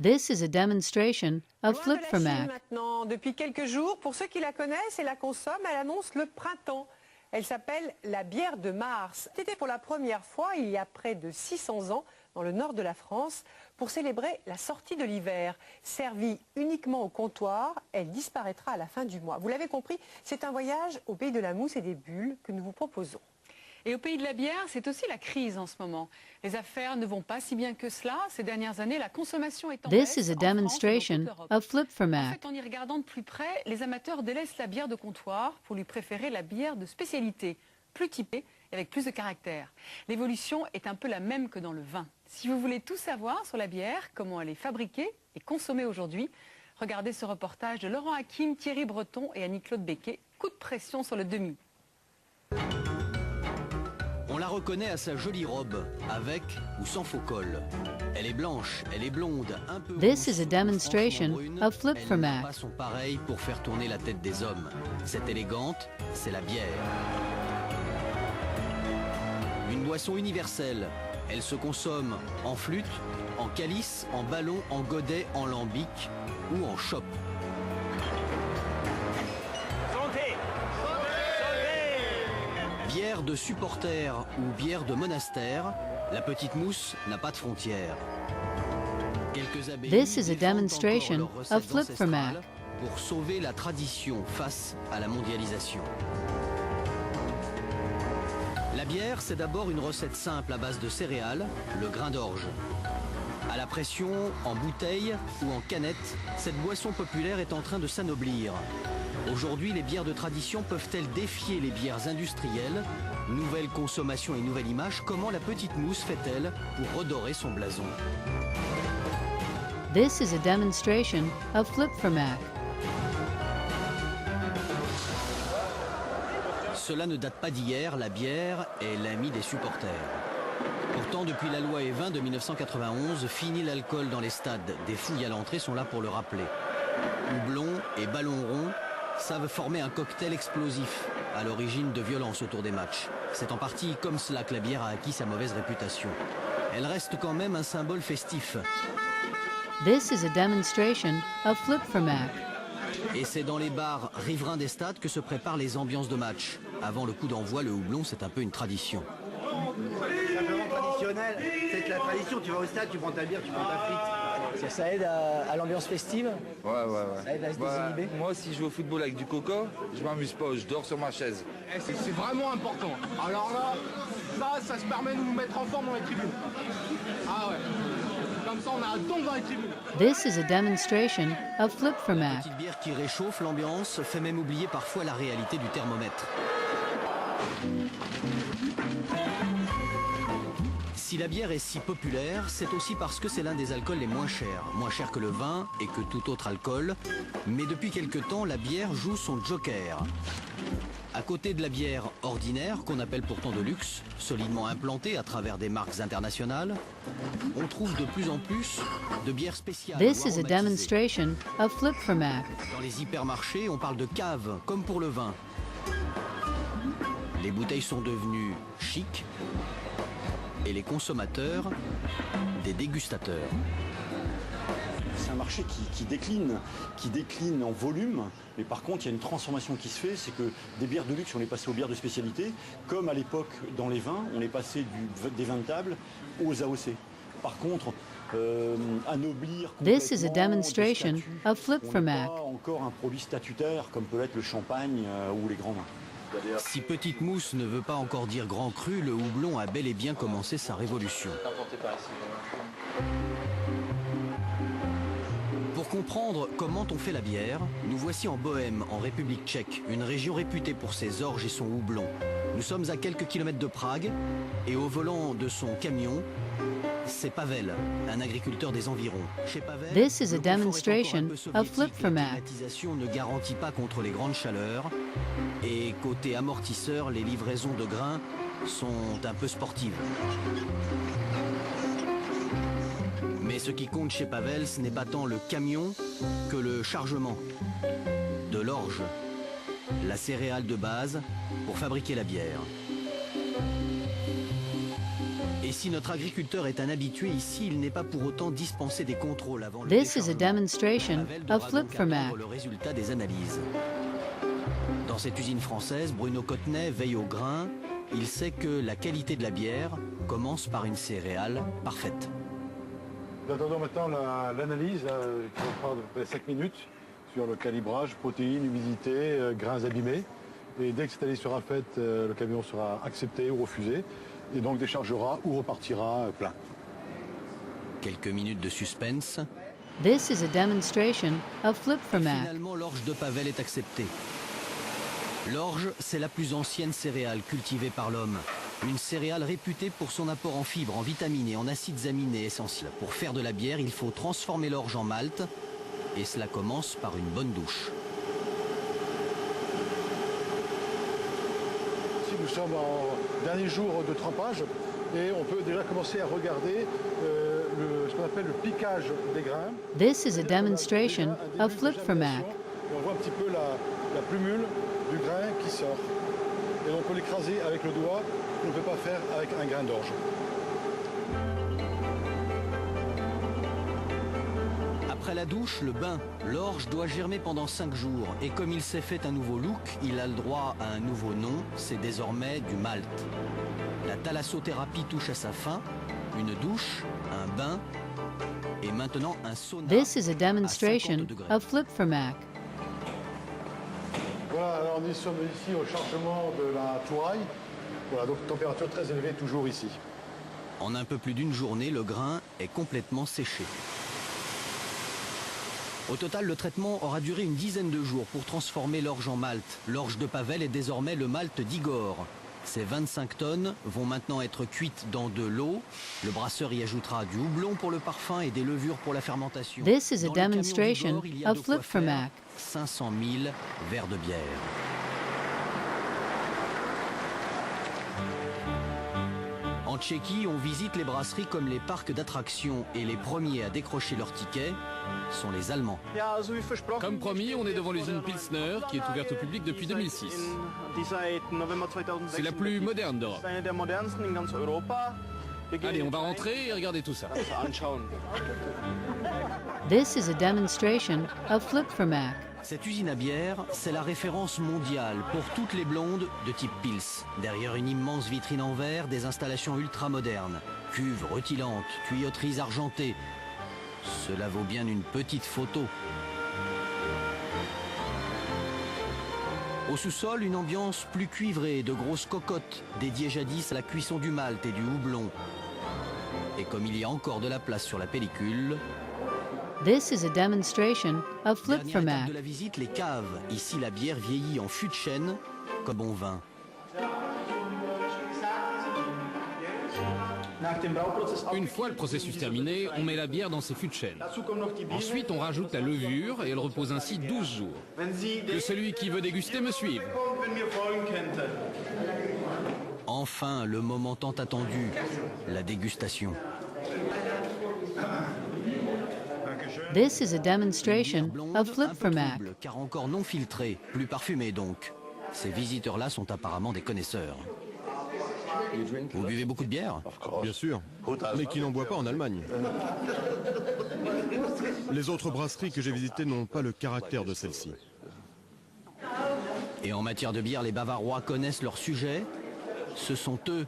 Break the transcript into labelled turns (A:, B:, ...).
A: This is a demonstration of
B: Loin de
A: Flip
B: la
A: for
B: Chine
A: Mac.
B: maintenant. Depuis quelques jours, pour ceux qui la connaissent et la consomment, elle annonce le printemps. Elle s'appelle la bière de Mars. C'était pour la première fois, il y a près de 600 ans, dans le nord de la France, pour célébrer la sortie de l'hiver. Servie uniquement au comptoir, elle disparaîtra à la fin du mois. Vous l'avez compris, c'est un voyage au pays de la mousse et des bulles que nous vous proposons. Et au pays de la bière, c'est aussi la crise en ce moment. Les affaires ne vont pas si bien que cela. Ces dernières années, la consommation est en
A: This
B: baisse
A: is a
B: en France et dans
A: demonstration
B: toute l'Europe.
A: of Flip for
B: En
A: Mac.
B: fait, en y regardant de plus près, les amateurs délaissent la bière de comptoir pour lui préférer la bière de spécialité, plus typée et avec plus de caractère. L'évolution est un peu la même que dans le vin. Si vous voulez tout savoir sur la bière, comment elle est fabriquée et consommée aujourd'hui, regardez ce reportage de Laurent Hakim, Thierry Breton et Annie-Claude Becquet. Coup de pression sur le demi.
C: On la reconnaît à sa jolie robe, avec ou sans faux col. Elle est blanche, elle est blonde, un peu
A: This
C: rousse,
A: is a demonstration
C: franchement brune.
A: of Flip for
C: Elle n'a
A: Mac.
C: pas son pareil pour faire tourner la tête des hommes. Cette élégante, c'est la bière. Une boisson universelle. Elle se consomme en flûte, en calice, en ballon, en godet, en lambic ou en chope. Bière de supporter ou bière de monastère, la petite mousse n'a pas de frontières. Quelques abbayes
A: This is a
C: défendent
A: demonstration
C: encore leurs recettes
A: of Flip for Mac.
C: ancestrales pour sauver la tradition face à la mondialisation. La bière, c'est d'abord une recette simple à base de céréales, le grain d'orge. À la pression, en bouteille ou en canette, cette boisson populaire est en train de s'anoblir. Aujourd'hui, les bières de tradition peuvent-elles défier les bières industrielles? Nouvelle consommation et nouvelle image, comment la petite mousse fait-elle pour redorer son blason?
A: This is a demonstration of Flip for Mac.
C: Cela ne date pas d'hier, la bière est l'ami des supporters. Pourtant, depuis la loi E20 de 1991, fini l'alcool dans les stades. Des fouilles à l'entrée sont là pour le rappeler. Houblon et ballon rond savent former un cocktail explosif, à l'origine de violences autour des matchs. C'est en partie comme cela que la bière a acquis sa mauvaise réputation. Elle reste quand même un symbole festif.
A: This is a demonstration of Flip for Mac.
C: Et c'est dans les bars riverains des stades que se préparent les ambiances de match. Avant le coup d'envoi, le houblon, c'est un peu une tradition.
D: Simplement traditionnel, c'est que la tradition, tu vas au stade, tu prends ta bière, tu prends ta frite.
E: Ça aide à l'ambiance festive.
F: Ouais.
E: Ça aide à se désinhiber.
F: Moi, si je joue au football avec du coca, je m'amuse pas, je dors sur ma chaise.
G: C'est vraiment important. Alors là, ça se permet de nous mettre en forme dans les tribunes. Ah ouais. Comme ça, on a un don dans les tribunes.
A: This is a demonstration of Flip for Mac.
C: Petite bière qui réchauffe l'ambiance, fait même oublier parfois la réalité du thermomètre. Si la bière est si populaire, c'est aussi parce que c'est l'un des alcools les moins chers que le vin et que tout autre alcool. Mais depuis quelque temps, la bière joue son joker. À côté de la bière ordinaire, qu'on appelle pourtant de luxe, solidement implantée à travers des marques internationales, on trouve de plus en plus de bières spéciales.
A: This
C: ou
A: is a
C: aromatisées.
A: demonstration of Flip for Mac.
C: Dans les hypermarchés, on parle de cave, comme pour le vin. Les bouteilles sont devenues chic et les consommateurs des dégustateurs.
H: C'est un marché qui décline en volume, mais par contre il y a une transformation qui se fait, c'est que des bières de luxe on est passé aux bières de spécialité, comme à l'époque dans les vins, on est passé des vins de table aux AOC. Par contre, anoblir
A: This is a
H: complètement
A: demonstration
H: des statuts,
A: of Flip
H: on
A: for
H: n'est
A: Mac.
H: pas encore un produit statutaire comme peut l'être le champagne ou les grands vins.
C: Si petite mousse ne veut pas encore dire grand cru, le houblon a bel et bien commencé sa révolution. Pour comprendre comment on fait la bière, nous voici en Bohême, en République tchèque, une région réputée pour ses orges et son houblon. Nous sommes à quelques kilomètres de Prague et au volant de son camion, c'est Pavel, un agriculteur des environs. Chez Pavel,
A: This is a
C: le confort est
A: demonstration
C: encore un peu
A: of
C: soviétique.
A: Flip for
C: La
A: Mac.
C: climatisation ne garantit pas contre les grandes chaleurs. Et côté amortisseur, les livraisons de grains sont un peu sportives. Mais ce qui compte chez Pavel, ce n'est pas tant le camion que le chargement de l'orge, la céréale de base pour fabriquer la bière. Et Et si notre agriculteur est un habitué ici, il n'est pas pour autant dispensé des contrôles avant le
A: This is a
C: déchargement.
A: demonstration
C: Pavel
A: of
C: devra
A: Flip
C: donc
A: for Mac.
C: attendre le résultat des analyses. Dans cette usine française, Bruno Cottenet veille au grain. Il sait que la qualité de la bière commence par une céréale parfaite.
I: Nous attendons maintenant l'analyse qui va prendre à peu près 5 minutes sur le calibrage, protéines, humidité, grains abîmés. Et dès que cette analyse sera faite, le camion sera accepté ou refusé et donc déchargera ou repartira plein.
C: Quelques minutes de suspense.
A: This is a demonstration of Flip for
C: Et
A: Mac.
C: finalement, l'orge de Pavel est acceptée. L'orge, c'est la plus ancienne céréale cultivée par l'homme. Une céréale réputée pour son apport en fibres, en vitamines et en acides aminés essentiels. Pour faire de la bière, il faut transformer l'orge en malt. Et cela commence par une bonne douche.
I: Ici, nous sommes en dernier jour de trempage et on peut déjà commencer à regarder ce qu'on appelle le piquage des grains.
A: This is a demonstration of Flip for Mac.
I: Et on voit un petit peu la plumule du grain qui sort. Et on peut l'écraser avec le doigt, on ne peut pas faire avec un grain d'orge.
C: Après la douche, le bain. L'orge doit germer pendant 5 jours. Et comme il s'est fait un nouveau look, il a le droit à un nouveau nom. C'est désormais du malt. La thalassothérapie touche à sa fin. Une douche, un bain et maintenant un sauna.
A: This is a
C: à 50
A: demonstration
C: degrés.
A: of Flip for Mac.
I: Voilà, alors nous sommes ici au chargement de la touraille. Voilà, donc température très élevée toujours ici.
C: En un peu plus d'une journée, le grain est complètement séché. Au total, le traitement aura duré une dizaine de jours pour transformer l'orge en malt. L'orge de Pavel est désormais le malt d'Igor. Ces 25 tonnes vont maintenant être cuites dans de l'eau. Le brasseur y ajoutera du houblon pour le parfum et des levures pour la fermentation.
A: This is a
C: Dans le camion
A: demonstration
C: d'Igor, il y a
A: of
C: de quoi
A: Flip for
C: faire
A: Mac.
C: 500 000 verres de bière. En Tchéquie, on visite les brasseries comme les parcs d'attractions et les premiers à décrocher leur ticket sont les Allemands.
J: Comme promis, on est devant l'usine Pilsner qui est ouverte au public depuis 2006. C'est la plus moderne d'Europe. Allez, on va rentrer et regarder tout ça.
A: This is a demonstration of Flip for Mac.
C: Cette usine à bière, c'est la référence mondiale pour toutes les blondes de type Pils. Derrière une immense vitrine en verre, des installations ultra-modernes. Cuves rutilantes, tuyauteries argentées. Cela vaut bien une petite photo. Au sous-sol, une ambiance plus cuivrée, de grosses cocottes, dédiées jadis à la cuisson du malt et du houblon. Et comme il y a encore de la place sur la pellicule,
A: This is a demonstration of Flip
C: dernière
A: for
C: étape
A: Mac.
C: de la visite, les caves. Ici, la bière vieillit en fût de chêne, comme bon vin.
J: Une fois le processus terminé, on met la bière dans ses fûts de chêne. Ensuite, on rajoute la levure et elle repose ainsi 12 jours. Que celui qui veut déguster me suive.
C: Enfin, le moment tant attendu, la dégustation.
A: This is a
C: Une bière
A: demonstration
C: blonde,
A: of
C: un
A: Flip
C: peu
A: for Mac.
C: trouble, car encore non filtrée, plus parfumée donc. Ces visiteurs-là sont apparemment des connaisseurs. Vous buvez beaucoup de bière?
K: Bien sûr, mais qui n'en boit pas en Allemagne. Les autres brasseries que j'ai visitées n'ont pas le caractère de celle-ci.
C: Et en matière de bière, les Bavarois connaissent leur sujet. Ce sont eux